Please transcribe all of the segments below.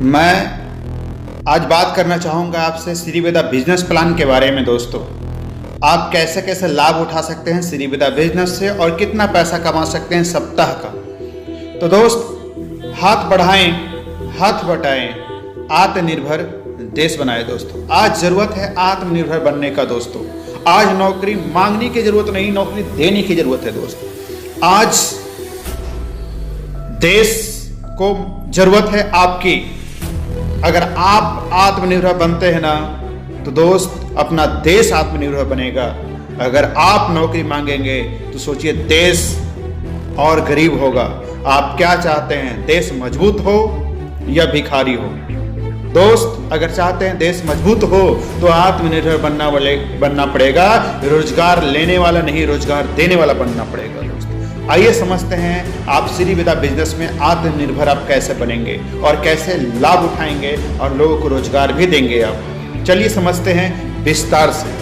मैं आज बात करना चाहूँगा आपसे श्रीवेदा बिजनेस प्लान के बारे में। दोस्तों, आप कैसे कैसे लाभ उठा सकते हैं श्रीवेदा बिजनेस से और कितना पैसा कमा सकते हैं सप्ताह का। तो दोस्त, हाथ बढ़ाएं, हाथ बटाएं, आत्मनिर्भर देश बनाए। दोस्तों, आज जरूरत है आत्मनिर्भर बनने का। दोस्तों, आज नौकरी मांगने की जरूरत नहीं, नौकरी देने की जरूरत है। दोस्तों, आज देश को जरूरत है आपकी। अगर आप आत्मनिर्भर बनते हैं ना, तो दोस्त अपना देश आत्मनिर्भर बनेगा। अगर आप नौकरी मांगेंगे तो सोचिए देश और गरीब होगा। आप क्या चाहते हैं, देश मजबूत हो या भिखारी हो? दोस्त, अगर चाहते हैं देश मजबूत हो तो आत्मनिर्भर बनना पड़ेगा। रोजगार लेने वाला नहीं, रोजगार देने वाला बनना पड़ेगा। दोस्त, आइए समझते हैं आप श्रीवेदा बिजनेस में आत्मनिर्भर आप कैसे बनेंगे और कैसे लाभ उठाएंगे और लोगों को रोजगार भी देंगे आप। चलिए समझते हैं विस्तार से।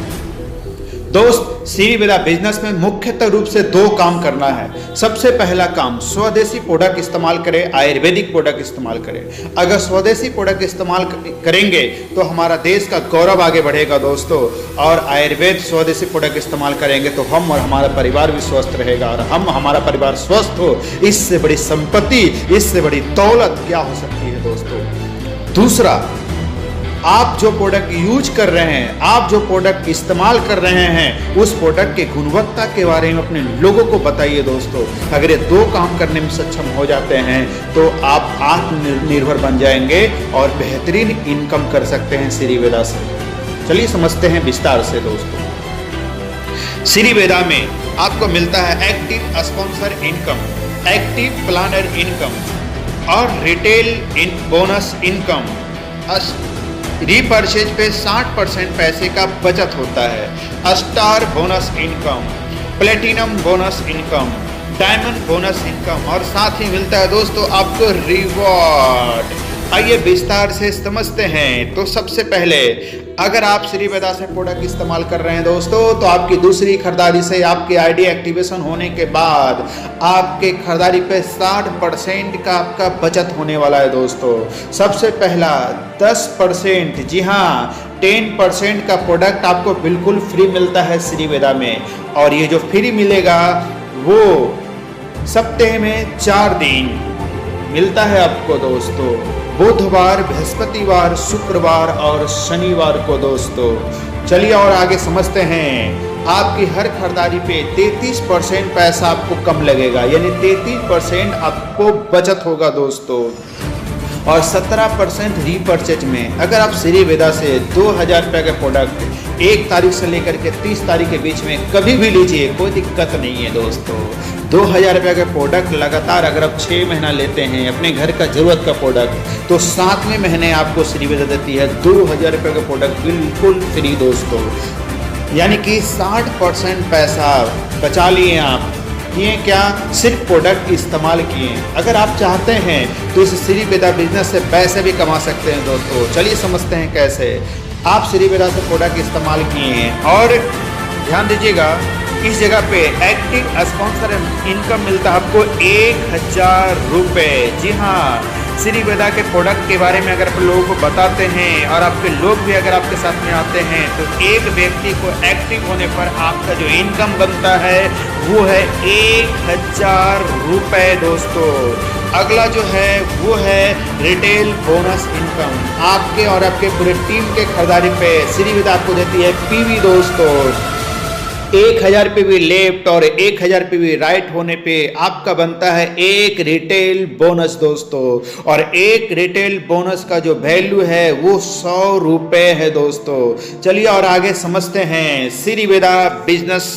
दोस्त, श्रीवेदा बिजनेस में मुख्यतः रूप से दो काम करना है। सबसे पहला काम, स्वदेशी प्रोडक्ट इस्तेमाल करें, आयुर्वेदिक प्रोडक्ट इस्तेमाल करें। अगर स्वदेशी प्रोडक्ट इस्तेमाल करेंगे तो हमारा देश का गौरव आगे बढ़ेगा। दोस्तों, और आयुर्वेद स्वदेशी प्रोडक्ट इस्तेमाल करेंगे तो हम और हमारा परिवार भी स्वस्थ रहेगा। और हमारा परिवार स्वस्थ हो, इससे बड़ी संपत्ति, इससे बड़ी दौलत क्या हो सकती है। दोस्तों, दूसरा, आप जो प्रोडक्ट यूज कर रहे हैं, आप जो प्रोडक्ट इस्तेमाल कर रहे हैं, उस प्रोडक्ट के गुणवत्ता के बारे में अपने लोगों को बताइए। दोस्तों, अगर ये दो काम करने में सक्षम हो जाते हैं तो आप आत्मनिर्भर बन जाएंगे और बेहतरीन इनकम कर सकते हैं श्रीवेदा से। चलिए समझते हैं विस्तार से। दोस्तों, श्रीवेदा में आपको मिलता है active sponsor income, active planner income और रिटेल बोनस इनकम। रीपर्चेज पे 60% पैसे का बचत होता है। Star bonus income, platinum bonus income, diamond bonus income और साथ ही मिलता है दोस्तों आपको रिवॉर्ड। आइए विस्तार से समझते हैं। तो सबसे पहले, अगर आप श्रीवेदा से प्रोडक्ट इस्तेमाल कर रहे हैं दोस्तों, तो आपकी दूसरी खरीदारी से आपकी आईडी एक्टिवेशन होने के बाद आपके खरीदारी पे 60% का आपका बचत होने वाला है। दोस्तों, सबसे पहला 10%, जी हाँ 10% का प्रोडक्ट आपको बिल्कुल फ्री मिलता है श्रीवेदा में। और ये जो फ्री मिलेगा वो सप्ताह में 4 दिन मिलता है आपको। दोस्तों, बुधवार, बृहस्पतिवार, शुक्रवार और शनिवार को। दोस्तों, चलिए और आगे समझते हैं। आपकी हर खरीदारी पे 33% पैसा आपको कम लगेगा, यानी 33% आपको बचत होगा। दोस्तों, और 17% रीपर्चेज में। अगर आप श्रीवेदा से 2000 रुपये का प्रोडक्ट 1 तारीख से लेकर के 30 तारीख के बीच में कभी भी लीजिए, कोई दिक्कत नहीं है। दोस्तों, 2000 रुपये का प्रोडक्ट लगातार अगर आप 6 महीना लेते हैं अपने घर का जरूरत का प्रोडक्ट, तो 7वें महीने आपको श्रीवेदा देती है 2000 रुपये का प्रोडक्ट बिल्कुल फ्री। दोस्तों, यानी कि 60% पैसा बचा लिए आप। किए क्या? सिर्फ प्रोडक्ट इस्तेमाल किए। अगर आप चाहते हैं तो इस श्रीवेदा बिजनेस से पैसे भी कमा सकते हैं। दोस्तों, चलिए समझते हैं कैसे। आप श्रीवेदा से प्रोडक्ट इस्तेमाल किए हैं और ध्यान दीजिएगा, इस जगह पे एक्टिव स्पॉन्सर इनकम मिलता है आपको 1000 रुपये। जी हाँ, श्रीवेदा के प्रोडक्ट के बारे में अगर आप लोगों को बताते हैं और आपके लोग भी अगर आपके साथ में आते हैं तो एक व्यक्ति को एक्टिव होने पर आपका जो इनकम बनता है वो है 1000 रुपये। दोस्तों, अगला जो है वो है रिटेल बोनस इनकम। आपके और आपके पूरे टीम के खरीदारी पे श्रीवेदा आपको देती है पीवी। दोस्तों, 1000 पीवी लेफ्ट और 1000 पीवी राइट होने पे आपका बनता है एक रिटेल बोनस। दोस्तों, और एक रिटेल बोनस का जो वैल्यू है वो 100 रुपये है। दोस्तों, चलिए और आगे समझते हैं श्रीवेदा बिजनेस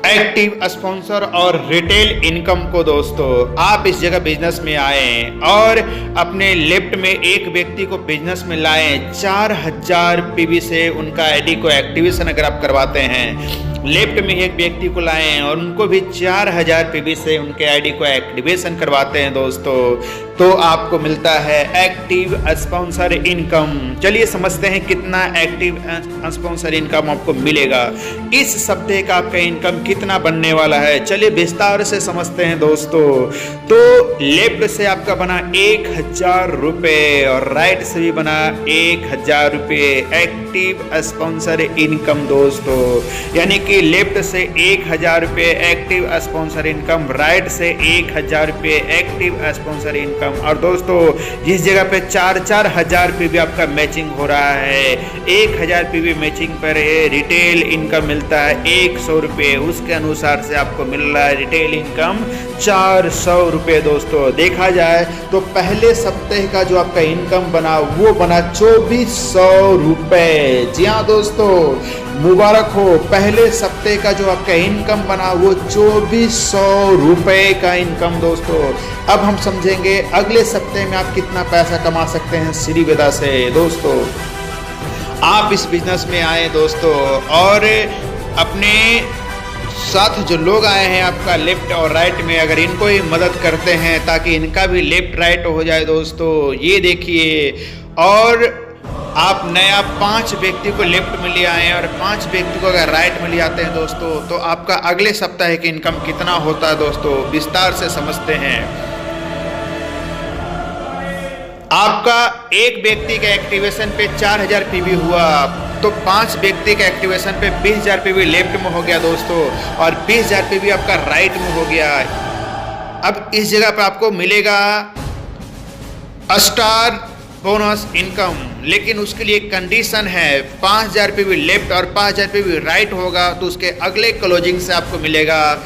एक्टिव स्पॉन्सर और रिटेल इनकम को। दोस्तों, आप इस जगह बिजनेस में आए और अपने लेफ्ट में एक व्यक्ति को बिजनेस में लाएं। 4000 पीवी से उनका आईडी को एक्टिवेशन अगर आप करवाते हैं, लेफ्ट में एक व्यक्ति को लाएं और उनको भी 4000 पीवी से उनके आईडी को एक्टिवेशन करवाते हैं। दोस्तों, तो आपको मिलता है एक्टिव स्पॉन्सर इनकम। चलिए समझते हैं कितना एक्टिव स्पॉन्सर इनकम आपको मिलेगा। इस सप्ताह का आपका इनकम कितना बनने वाला है, चलिए विस्तार से समझते हैं दोस्तों। तो लेफ्ट से आपका बना 1000 रुपये और राइट से भी बना 1000 रुपये एक्टिव स्पॉन्सर इनकम दोस्तों। यानी कि लेफ्ट से 1000 रुपये एक्टिव स्पॉन्सर इनकम, राइट से 1000 रुपये एक्टिव स्पॉन्सर इनकम। और दोस्तों जिस जगह पे 4-4 हजार पीवी आपका मैचिंग हो रहा है, 1000 पीवी मैचिंग पर रिटेल इनकम मिलता है 100 रुपये, उसके अनुसार से आपको मिल रहा है रिटेल इनकम 400 रुपये दोस्तों। देखा जाए तो पहले सप्ताह का जो आपका इनकम बना वो बना 2400 रुपये। जी हाँ दोस्तों, मुबारक हो, पहले सप्ताह का जो आपका इनकम बना वो 2400 रुपये का इनकम दोस्तों। अब हम समझेंगे अगले सप्ताह में आप कितना पैसा कमा सकते हैं श्रीवेदा से दोस्तों। आप इस बिजनेस में आए दोस्तों और अपने साथ जो लोग आए हैं आपका लेफ्ट और राइट में, अगर इनको ही मदद करते हैं ताकि इनका भी लेफ्ट राइट हो जाए दोस्तों। ये देखिए, और आप नया 5 व्यक्ति को लेफ्ट में ले आए हैं और 5 व्यक्ति को अगर राइट में ले आते हैं दोस्तों, तो आपका अगले सप्ताह की इनकम कितना होता है दोस्तों, विस्तार से समझते हैं। आपका एक व्यक्ति के एक्टिवेशन पे 4000 पीवी हुआ, तो 5 व्यक्ति के एक्टिवेशन पे 20000 पीवी लेफ्ट में हो गया दोस्तों और 20000 पीवी आपका राइट में हो गया। अब इस जगह पे आपको मिलेगा स्टार बोनस इनकम, लेकिन उसके लिए एक कंडीशन है, 5000 पीवी लेफ्ट और 5000 पीवी राइट होगा तो उसके अगले क्लोजिंग से आपको मिलेगा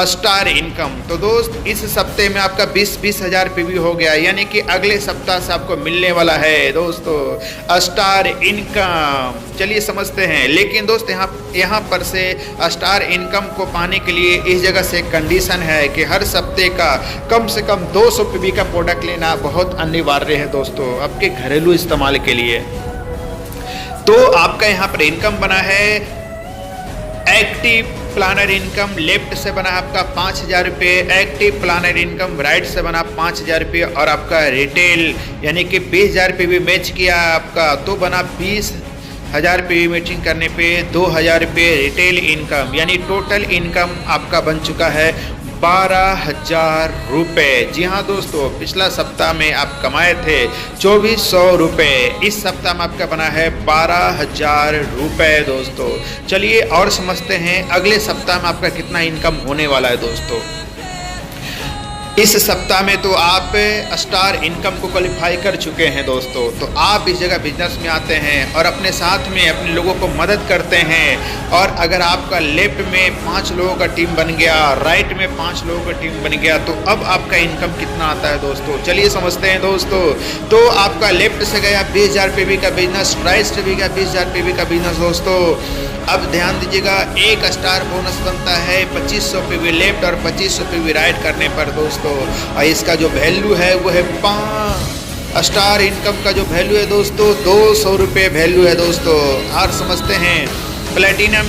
स्टार इनकम। तो दोस्त इस सप्ते में आपका 20-20 हजार पीवी हो गया, यानी कि अगले सप्ताह से आपको मिलने वाला है दोस्तों स्टार इनकम। चलिए समझते हैं, लेकिन दोस्त यहाँ पर से स्टार इनकम को पाने के लिए इस जगह से कंडीशन है कि हर सप्ते का कम से कम 200 पीवी का प्रोडक्ट लेना बहुत अनिवार्य है दोस्तों आपके घरेलू इस्तेमाल के लिए। तो आपका यहाँ पर इनकम बना है एक्टिव प्लानर इनकम, लेफ्ट से बना आपका 5000 रुपये, एक्टिव प्लानर इनकम राइट से बना 5000 रुपये और आपका रिटेल यानी कि 20000 रुपये भी मैच किया आपका, तो बना 20000 रुपये मैचिंग करने पे 2000 रुपये रिटेल इनकम, यानी टोटल इनकम आपका बन चुका है 12000 रुपये। जी हाँ दोस्तों, पिछला सप्ताह में आप कमाए थे 2400 रुपये, इस सप्ताह में आपका बना है 12000 रुपये दोस्तों। चलिए और समझते हैं अगले सप्ताह में आपका कितना इनकम होने वाला है दोस्तों। इस सप्ताह में तो आप स्टार इनकम को क्वालिफाई कर चुके हैं दोस्तों, तो आप इस जगह बिजनेस में आते हैं और अपने साथ में अपने लोगों को मदद करते हैं। और अगर आपका लेफ्ट में 5 लोगों का टीम बन गया, राइट में 5 लोगों का टीम बन गया, तो अब आपका इनकम कितना आता है दोस्तों, चलिए समझते हैं दोस्तों। तो आपका लेफ्ट से गया 20000 पीवी का बिजनेस, राइट से भी गया 20000 पीवी का बिजनेस दोस्तों। अब ध्यान दीजिएगा, एक स्टार बोनस बनता है 2500 पीवी लेफ्ट और 2500 पीवी राइट करने पर दोस्तों। और इसका जो वैल्यू है वो है 5 स्टार इनकम का जो वैल्यू है दोस्तों 200 रुपये वैल्यू है दोस्तों। और समझते हैं प्लेटिनम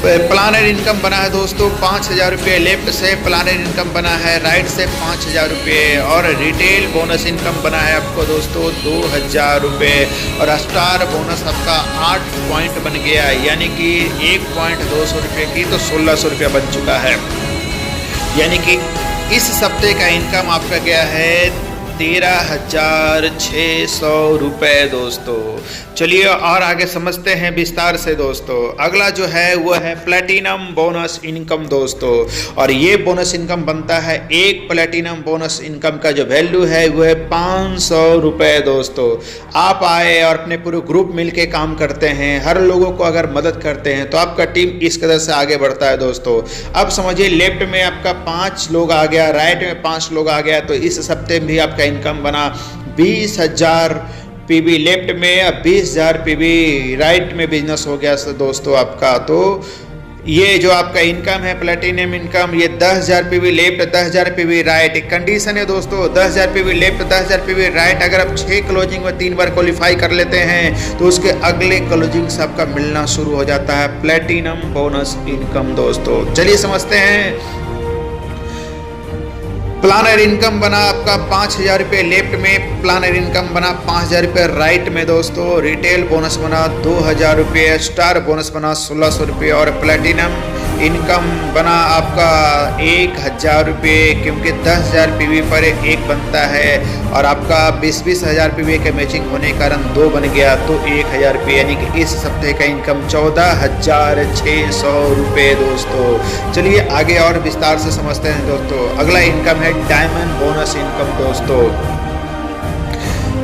प्लानर इनकम बना है दोस्तों 5000 रुपये, लेफ्ट से प्लानर इनकम बना है, राइट से 5000 रुपये और रिटेल बोनस इनकम बना है आपको दोस्तों 2000 रुपये और स्टार बोनस आपका 8 पॉइंट बन गया, यानी कि 1 पॉइंट 200 रुपये की तो 1600 रुपया बन चुका है। यानी कि इस सप्ते का इनकम आपका गया है 13600 रुपये दोस्तों। चलिए और आगे समझते हैं विस्तार से दोस्तों। अगला जो है वो है प्लेटिनम बोनस इनकम दोस्तों, और ये बोनस इनकम बनता है, एक प्लेटिनम बोनस इनकम का जो वैल्यू है वो है 500 रुपये दोस्तों। आप आए और अपने पूरे ग्रुप मिलके काम करते हैं, हर लोगों को अगर मदद करते हैं तो आपका टीम इस कदर से आगे बढ़ता है दोस्तों। अब समझिए लेफ्ट में आपका 5 लोग आ गया, राइट में 5 लोग आ गया, तो इस सप्ते में भी आपका इनकम बना 20000 पीवी लेफ्ट में, अब 20000 पीवी राइट में बिजनेस हो गया दोस्तों आपका। तो ये जो आपका इनकम है प्लेटिनम इनकम, ये 10000 पीवी लेफ्ट 10000 पीवी राइट। एक कंडीशन है दोस्तों, 10000 पीवी लेफ्ट 10000 पीवी राइट, अगर आप 6 क्लोजिंग में 3 बार क्वालिफाई कर लेते हैं तो उसके अगले क्लोजिंग से आपका मिलना शुरू हो जाता है प्लेटिनम बोनस इनकम दोस्तों। चलिए समझते हैं प्लानर इनकम बना आपका 5,000 रुपये लेफ्ट में, प्लानर इनकम बना 5,000 रुपये राइट में दोस्तों। रिटेल बोनस बना 2,000 रुपये, स्टार बोनस बना 1,600 रुपये और प्लेटिनम इनकम बना आपका 1,000 रुपये, क्योंकि 10,000 PV पर एक बनता है और आपका 20,000 PV के मैचिंग होने के कारण 2 बन गया तो 1,000 रुपये, यानी कि इस सप्ताह का इनकम 14,600 रुपये दोस्तों। चलिए आगे और विस्तार से समझते हैं दोस्तों। अगला इनकम है डायमंड बोनस इनकम दोस्तों।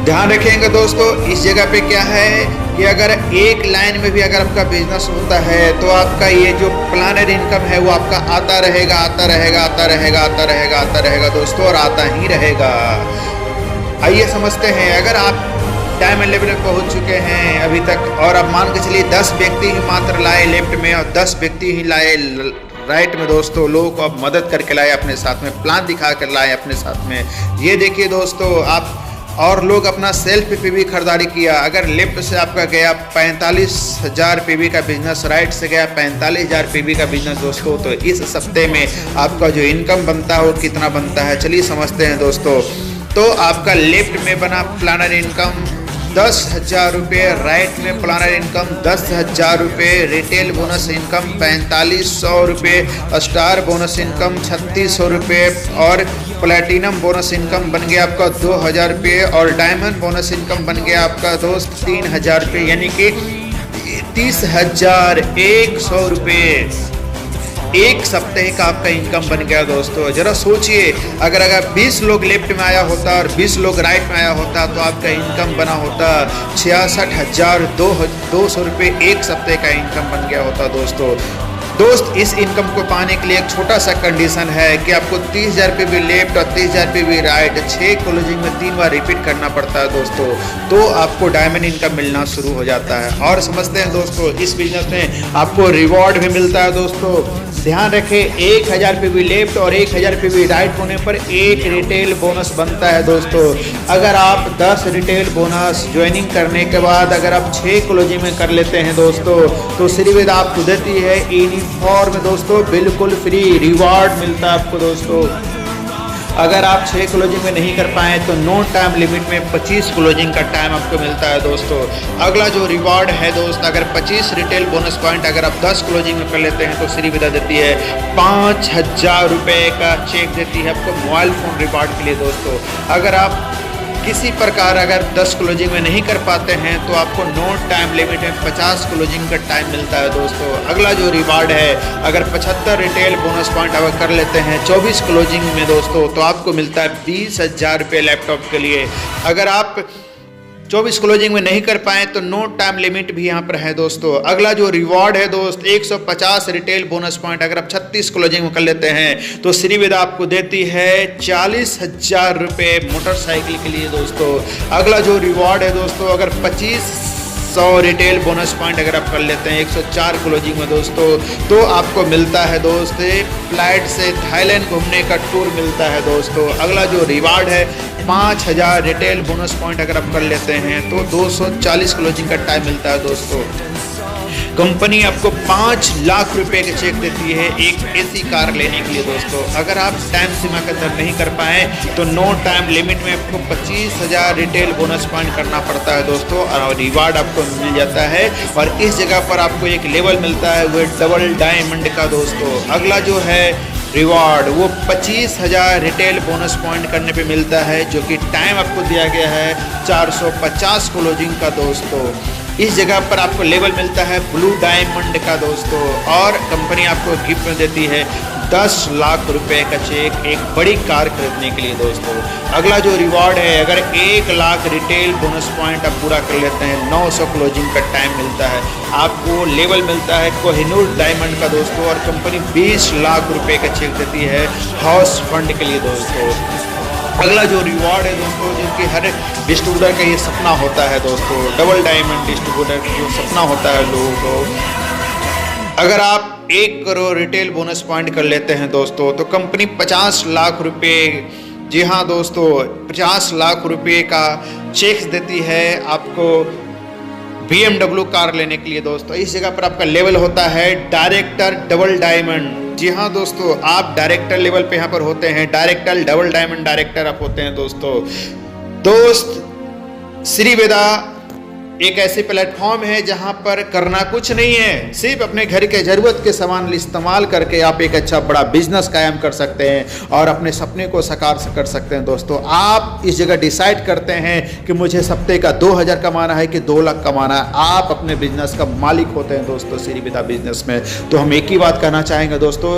ध्यान रखेंगे दोस्तों, इस जगह पे क्या है कि अगर एक लाइन में भी अगर आपका बिजनेस होता है तो आपका ये जो प्लानर इनकम है वो आपका आता रहेगा, आता रहेगा, आता रहेगा, आता रहेगा, आता रहेगा दोस्तों, और आता ही रहेगा। आइए समझते हैं, अगर आप डायमंड लेवल पर पहुंच चुके हैं अभी तक और अब मान के चलिए 10 व्यक्ति ही मात्र लाए लेफ्ट में और 10 व्यक्ति ही लाए राइट में दोस्तों, लोगों को आप मदद करके लाए अपने साथ में, प्लान दिखा कर लाए अपने साथ में। ये देखिए दोस्तों, आप और लोग अपना सेल्फ PV खरीदारी किया। अगर लेफ्ट से आपका गया 45,000 PV का बिजनेस, राइट से गया 45,000 PV का बिजनेस दोस्तों, तो इस सप्ते में आपका जो इनकम बनता है वो कितना बनता है चलिए समझते हैं दोस्तों। तो आपका लेफ्ट में बना प्लानर इनकम 10,000 रुपये, राइट में प्लानर इनकम 10,000 रुपये, रिटेल बोनस इनकम 4,500 रुपये, स्टार बोनस इनकम 3,600 रुपये और प्लेटिनम बोनस इनकम बन गया आपका 2,000 रुपये और डायमंड बोनस इनकम बन गया आपका दोस्त 3,000 रुपये, यानी कि 30,100 रुपये एक सप्ताह का आपका इनकम बन गया दोस्तों। जरा सोचिए, अगर 20 लोग लेफ्ट में आया होता और 20 लोग राइट में आया होता तो आपका इनकम बना होता 66,200 रुपये, एक सप्ताह का इनकम बन गया होता दोस्तों। दोस्त, इस इनकम को पाने के लिए एक छोटा सा कंडीशन है कि आपको 30,000 PV लेफ्ट और 30,000 PV राइट 6 क्लोजिंग में 3 बार रिपीट करना पड़ता है दोस्तों, तो आपको डायमंड इनकम मिलना शुरू हो जाता है। और समझते हैं दोस्तों, इस बिजनेस में आपको रिवॉर्ड भी मिलता है दोस्तों। ध्यान रखें, 1,000 PV लेफ्ट और 1,000 PV राइट होने पर एक रिटेल बोनस बनता है दोस्तों। अगर आप 10 रिटेल बोनस ज्वाइनिंग करने के बाद अगर आप 6 क्लोजिंग में कर लेते हैं दोस्तों, तो श्रीवेद आपको देती है यूनिफॉर्म दोस्तों, बिल्कुल फ्री रिवॉर्ड मिलता है आपको दोस्तों। अगर आप 6 क्लोजिंग में नहीं कर पाए तो नो टाइम लिमिट में 25 क्लोजिंग का टाइम आपको मिलता है दोस्तों। अगला जो रिवॉर्ड है दोस्त, अगर 25 रिटेल बोनस पॉइंट अगर आप 10 क्लोजिंग में कर लेते हैं तो श्री विदा देती है 5,000 रुपये का चेक देती है आपको मोबाइल फ़ोन रिवॉर्ड के लिए दोस्तों। अगर आप किसी प्रकार अगर 10 क्लोजिंग में नहीं कर पाते हैं तो आपको नो टाइम लिमिट में 50 क्लोजिंग का टाइम मिलता है दोस्तों। अगला जो रिवार्ड है, अगर 75 रिटेल बोनस पॉइंट अगर कर लेते हैं 24 क्लोजिंग में दोस्तों, तो आपको मिलता है 20,000 रुपये लैपटॉप के लिए। अगर आप 24 क्लोजिंग में नहीं कर पाए तो नो टाइम लिमिट भी यहाँ पर है दोस्तों। अगला जो रिवॉर्ड है दोस्त, 150 रिटेल बोनस पॉइंट अगर आप 36 क्लोजिंग में कर लेते हैं तो श्रीविदा आपको देती है 40,000 रुपये मोटरसाइकिल के लिए दोस्तों। अगला जो रिवॉर्ड है दोस्तों, अगर 2500 रिटेल बोनस पॉइंट अगर आप कर लेते हैं 104 क्लोजिंग में दोस्तों, तो आपको मिलता है दोस्त फ्लाइट से थाईलैंड घूमने का टूर मिलता है दोस्तों। अगला जो रिवार्ड है 5,000 रिटेल बोनस पॉइंट अगर आप कर लेते हैं तो 240 क्लोजिंग का टाइम मिलता है दोस्तों। कंपनी आपको 5 लाख रुपए के चेक देती है एक ऐसी कार लेने के लिए दोस्तों। अगर आप टाइम सीमा के अंदर नहीं कर पाए तो नो टाइम लिमिट में आपको 25,000 रिटेल बोनस पॉइंट करना पड़ता है दोस्तों और रिवार्ड आपको मिल जाता है। और इस जगह पर आपको एक लेवल मिलता है वो डबल डायमंड का दोस्तों। अगला जो है रिवार्ड वो 25,000 रिटेल बोनस पॉइंट करने पे मिलता है, जो कि टाइम आपको दिया गया है 450 क्लोजिंग का दोस्तों। इस जगह पर आपको लेवल मिलता है ब्लू डायमंड का दोस्तों और कंपनी आपको गिफ्ट में देती है 10 लाख रुपए का चेक एक बड़ी कार खरीदने के लिए दोस्तों। अगला जो रिवॉर्ड है, अगर 1 लाख रिटेल बोनस पॉइंट आप पूरा कर लेते हैं 900 क्लोजिंग का टाइम मिलता है, आपको लेवल मिलता है कोहिनूर डायमंड का दोस्तों और कंपनी 20 लाख रुपए का चेक देती है हाउस फंड के लिए दोस्तों। अगला जो रिवॉर्ड है दोस्तों, जिनकी हर डिस्ट्रीब्यूटर का ये सपना होता है दोस्तों, डबल डायमंड डिस्ट्रीब्यूटर का जो सपना होता है लोगों को, अगर आप 1 करोड़ रिटेल बोनस पॉइंट कर लेते हैं दोस्तों तो कंपनी 50 लाख रुपए, जी हाँ दोस्तों 50 लाख रुपए का चेक देती है आपको BMW कार लेने के लिए दोस्तों। इस जगह पर आपका लेवल होता है डायरेक्टर डबल डायमंड। जी हाँ दोस्तों, आप डायरेक्टर लेवल पे यहाँ पर होते हैं, डायरेक्टर डबल डायमंड डायरेक्टर आप होते हैं दोस्तों। श्री वेदा एक ऐसी प्लेटफॉर्म है जहां पर करना कुछ नहीं है, सिर्फ अपने घर के जरूरत के सामान इस्तेमाल करके आप एक अच्छा बड़ा बिजनेस कायम कर सकते हैं और अपने सपने को साकार कर सकते हैं दोस्तों। आप इस जगह डिसाइड करते हैं कि मुझे हफ्ते का 2000 कमाना है कि 2 लाख कमाना है। आप अपने बिजनेस का मालिक होते हैं दोस्तों श्री वेदा बिजनेस में। तो हम एक ही बात कहना चाहेंगे दोस्तों,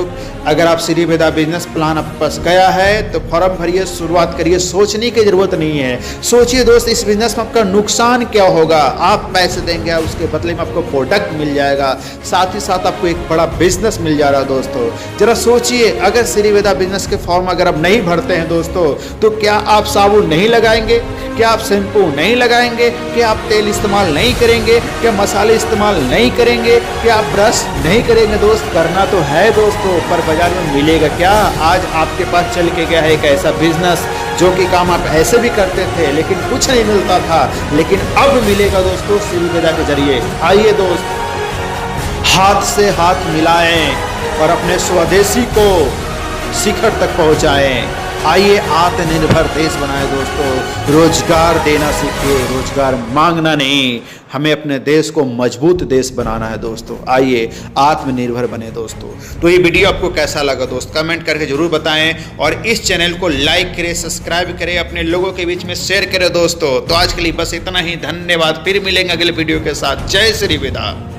अगर आप श्री वेदा बिजनेस प्लान आप पास गया है तो फॉर्म भरिए, शुरुआत करिए। सोचने की जरूरत नहीं है, सोचिए दोस्त इस बिजनेस में आपका नुकसान क्या होगा। आप पैसे देंगे, उसके बदले में आपको प्रोडक्ट मिल जाएगा, साथ ही साथ आपको एक बड़ा बिजनेस मिल जा रहा है दोस्तों। जरा सोचिए, अगर श्री वेदा बिजनेस के फॉर्म अगर आप नहीं भरते हैं दोस्तों, तो क्या आप साबुन नहीं लगाएंगे, क्या आप शैम्पू नहीं लगाएंगे, क्या आप तेल इस्तेमाल नहीं करेंगे, क्या मसाले इस्तेमाल नहीं करेंगे, क्या आप ब्रश नहीं करेंगे? दोस्त करना तो है दोस्तों, पर बाजार में मिलेगा क्या? आज आपके पास चल के गया है एक ऐसा बिजनेस जो कि काम आप ऐसे भी करते थे लेकिन कुछ नहीं मिलता था, लेकिन अब मिलेगा दोस्तों श्री वेदा के जरिए। आइए दोस्त, हाथ से हाथ मिलाएं और अपने स्वदेशी को शिखर तक पहुंचाएं। आइए आत्मनिर्भर देश बनाए दोस्तों, रोजगार देना सीखिए, रोजगार मांगना नहीं। हमें अपने देश को मजबूत देश बनाना है दोस्तों। आइए आत्मनिर्भर बने दोस्तों। तो ये वीडियो आपको कैसा लगा दोस्त, कमेंट करके जरूर बताएं और इस चैनल को लाइक करें, सब्सक्राइब करें, अपने लोगों के बीच में शेयर करें दोस्तों। तो आज के लिए बस इतना ही, धन्यवाद। फिर मिलेंगे अगले वीडियो के साथ। जय श्री वेदा।